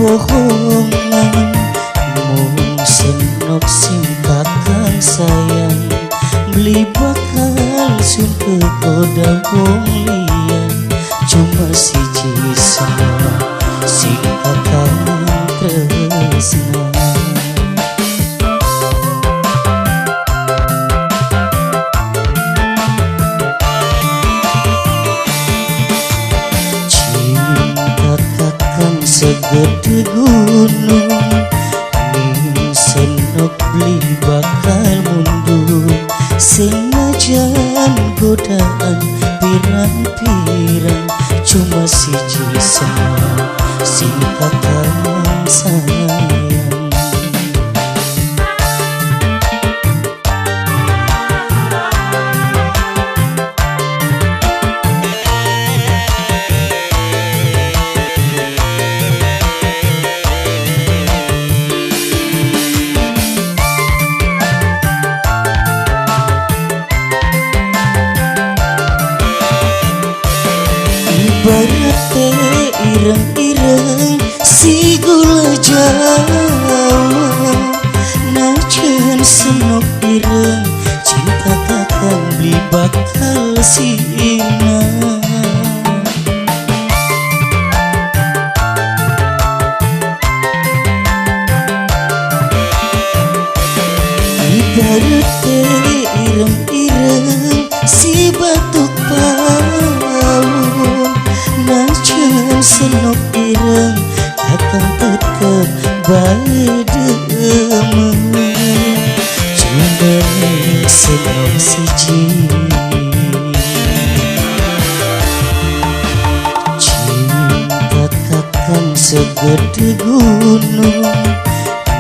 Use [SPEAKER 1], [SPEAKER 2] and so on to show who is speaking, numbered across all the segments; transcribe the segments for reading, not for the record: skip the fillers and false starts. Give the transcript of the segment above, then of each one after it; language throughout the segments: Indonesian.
[SPEAKER 1] bohongan mung senok sing kakang sayang beli bakal sun ke kodang wong liyan cuma siji sama sing kakang tresna. Segede gunung ning senok beli bakal mundur senajan godaan pirang-pirang cuma siji sama sing kakang sayang. Ibaratnya ireng-ireng si gula Jawa najan senok ireng cinta kakang beli bakal sina. Ibaratnya ireng-ireng si batuk paun najan senok ireng kakang tetep bae demen cuma senok siji cinta kakang segede gunung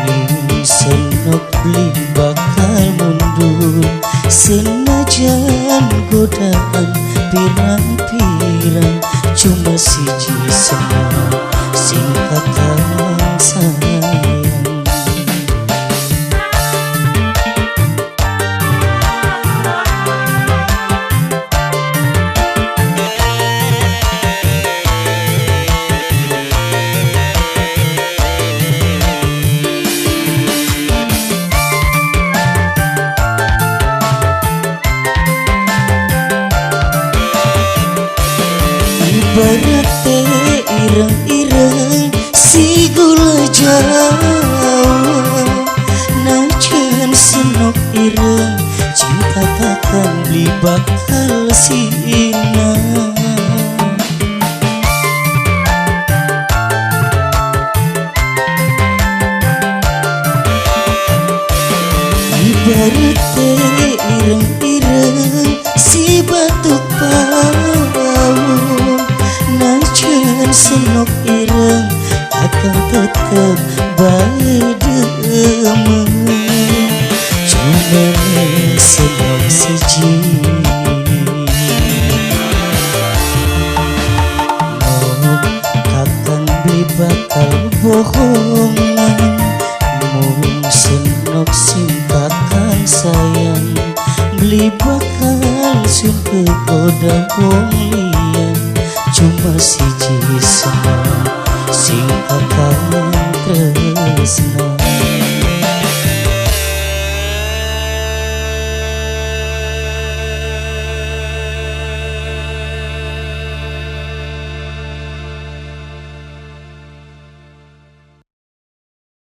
[SPEAKER 1] ning senok beli bakal mundur senajan godaan pirang-pirang cuma siji sama sing kakang sayang. Ibaratnya ireng-ireng si gula Jawa najan senok ireng cinta kakang beli bakal sina. Ibaratnya ireng-ireng si batuk paun najan senok ireng kakang tetep bae demen cuma senok siji nok kakang beli bakal bohongan mung senok sing kakang sayang beli bakal sun ke kodang wong liyan cuma siji sama sing kakang tresna.